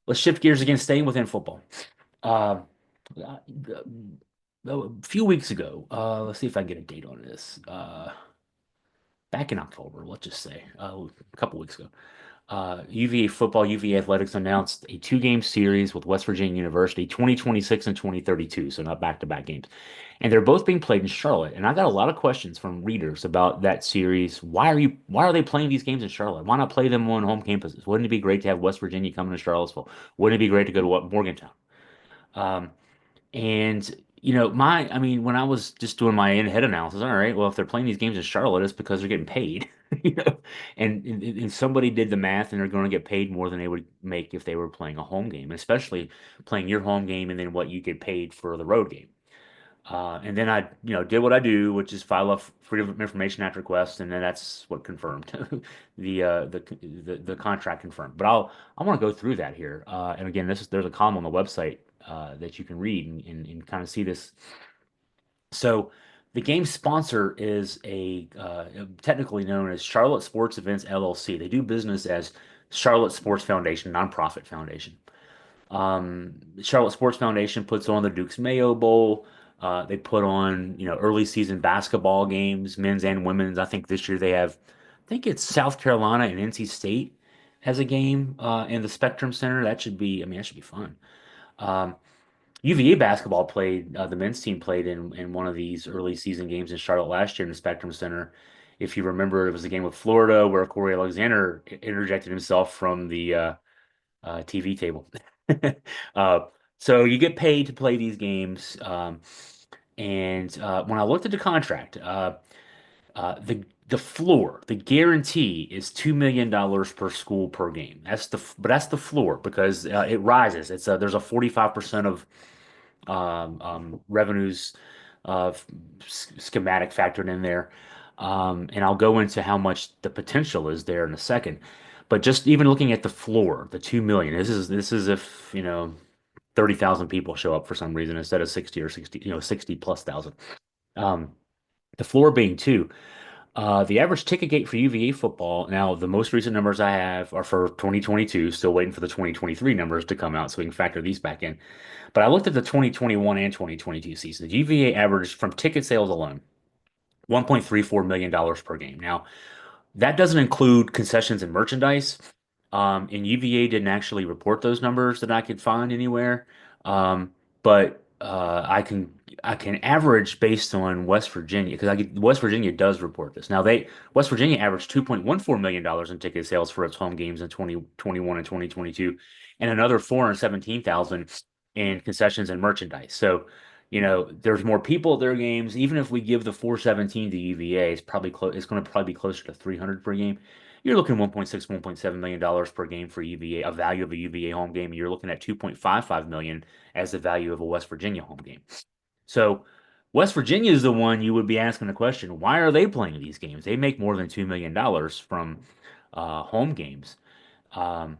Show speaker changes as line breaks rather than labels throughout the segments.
Let's shift gears again, staying within football. Uh, uh, a few weeks ago, let's see if I can get a date on this. Back in October, let's just say, a couple weeks ago, UVA football, UVA athletics announced a two-game series with West Virginia University, 2026 and 2032, so not back-to-back games. And they're both being played in Charlotte. And I got a lot of questions from readers about that series. Why are they playing these games in Charlotte? Why not play them on home campuses? Wouldn't it be great to have West Virginia coming to Charlottesville? Wouldn't it be great to go to what, Morgantown? Um, and I mean, when I was just doing my in-head analysis, all right, well, if they're playing these games in Charlotte, it's because they're getting paid, you know. And somebody did the math, and they're going to get paid more than they would make if they were playing a home game, especially playing your home game and then what you get paid for the road game. And then I, did what I do, which is file a Freedom of Information Act request, and then that's what confirmed the contract confirmed. But I want to go through that here. And again, there's a column on the website that you can read and kind of see this. So the game sponsor is technically known as Charlotte Sports Events LLC. They do business as Charlotte Sports Foundation, nonprofit foundation. Charlotte Sports Foundation puts on the Duke's Mayo Bowl. They put on, early season basketball games, men's and women's. I think this year I think it's South Carolina and NC State has a game in the Spectrum Center. I mean, that should be fun. Um, UVA basketball played, the men's team played in one of these early season games in Charlotte last year in the Spectrum Center. If you remember, it was a game with Florida where Corey Alexander interjected himself from the TV table. Uh, so you get paid to play these games. And when I looked at the contract, the floor, the guarantee is $2 million per school per game. That's the floor because it rises. There's a 45% of revenues schematic factored in there. And I'll go into how much the potential is there in a second. But just even looking at the floor, the 2 million, this is if, 30,000 people show up for some reason instead of 60 or 60, 60 plus thousand. Um, the floor being two. The average ticket gate for UVA football, now the most recent numbers I have are for 2022, still waiting for the 2023 numbers to come out so we can factor these back in. But I looked at the 2021 and 2022 seasons. UVA averaged from ticket sales alone $1.34 million per game. Now, that doesn't include concessions and merchandise. And UVA didn't actually report those numbers that I could find anywhere. But I can average based on West Virginia because West Virginia does report this. Now West Virginia averaged $2.14 million in ticket sales for its home games in 2021 and 2022, and another 417,000 in concessions and merchandise. So, there's more people at their games. Even if we give the 417 to UVA, it's going to probably be closer to 300 per game. You're looking 1.6, $1.7 million per game for UVA, a value of a UVA home game. And you're looking at 2.55 million as the value of a West Virginia home game. So West Virginia is the one you would be asking the question, why are they playing these games? They make more than $2 million from home games. Um,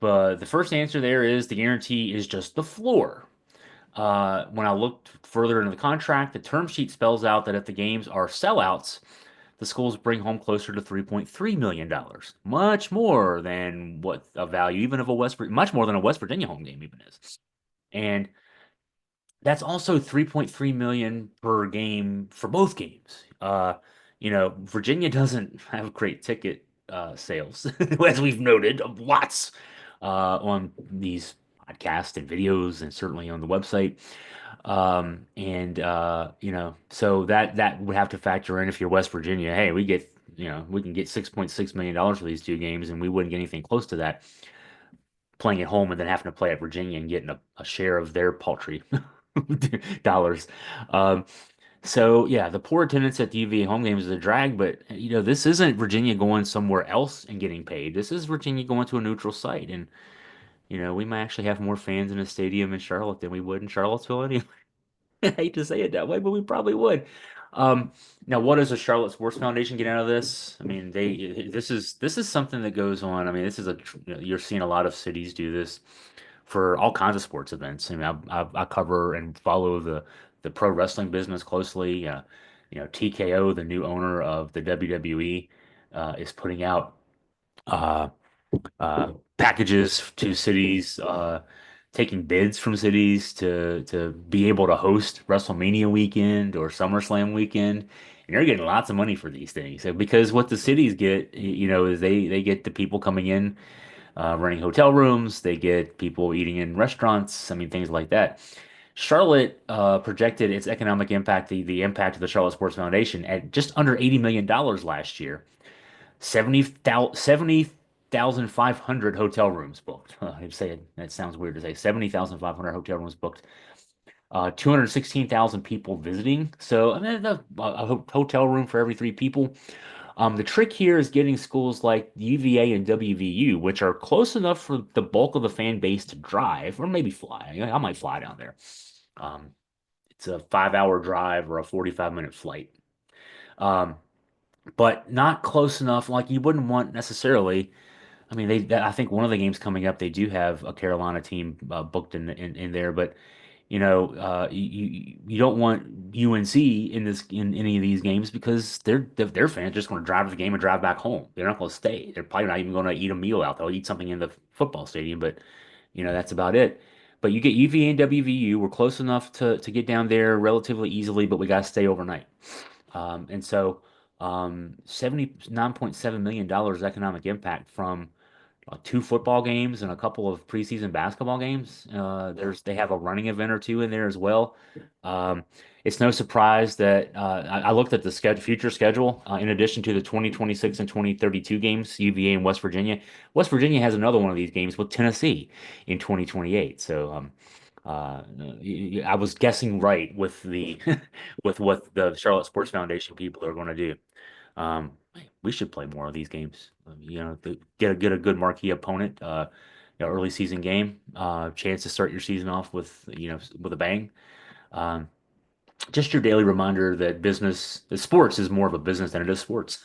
but the first answer there is the guarantee is just the floor. When I looked further into the contract, the term sheet spells out that if the games are sellouts, the schools bring home closer to $3.3 million, much more than what a value, even of much more than a West Virginia home game even is. And that's also 3.3 million per game for both games. Virginia doesn't have great ticket sales, as we've noted, lots on these podcasts and videos, and certainly on the website. So that would have to factor in if you're West Virginia. Hey, we can get $6.6 million for these two games, and we wouldn't get anything close to that playing at home and then having to play at Virginia and getting a share of their paltry dollars. Um, so yeah, the poor attendance at the UVA home games is a drag, but this isn't Virginia going somewhere else and getting paid. This is Virginia going to a neutral site, and we might actually have more fans in a stadium in Charlotte than we would in Charlottesville anyway. I hate to say it that way, but we probably would. Um, Now, what does the Charlotte Sports Foundation get out of this? I mean, this is something that goes on. I mean, you're seeing a lot of cities do this for all kinds of sports events. I mean, I cover and follow the pro wrestling business closely. TKO, the new owner of the WWE, is putting out. packages to cities, taking bids from cities to be able to host WrestleMania weekend or SummerSlam weekend. And they're getting lots of money for these things. So because what the cities get, is they get the people coming in, renting hotel rooms, they get people eating in restaurants, I mean, things like that. Charlotte projected its economic impact, the impact of the Charlotte Sports Foundation, at just under $80 million last year. 70,500 hotel rooms booked. I'd say that sounds weird to say. 70,500 hotel rooms booked. 216,000 people visiting. So, I mean, a hotel room for every three people. The trick here is getting schools like UVA and WVU, which are close enough for the bulk of the fan base to drive, or maybe fly. I might fly down there. Um, it's a 5 hour drive or a 45-minute flight. Um, but not close enough. Like you wouldn't want necessarily. I mean, I think one of the games coming up, they do have a Carolina team booked in there, but you don't want UNC in any of these games because their fans are just going to drive to the game and drive back home. They're not going to stay. They're probably not even going to eat a meal out. They'll eat something in the football stadium, but that's about it. But you get UVA and WVU. We're close enough to get down there relatively easily, but we got to stay overnight. And so $79.7 million dollars economic impact from two football games and a couple of preseason basketball games. They have a running event or two in there as well. Um, it's no surprise that I looked at the future schedule. In addition to the 2026 and 2032 games, UVA and West Virginia. West Virginia has another one of these games with Tennessee in 2028. So I was guessing right with the with what the Charlotte Sports Foundation people are going to do. We should play more of these games. To get a good marquee opponent, early season game, chance to start your season off with a bang. Um, just your daily reminder that sports is more of a business than it is sports.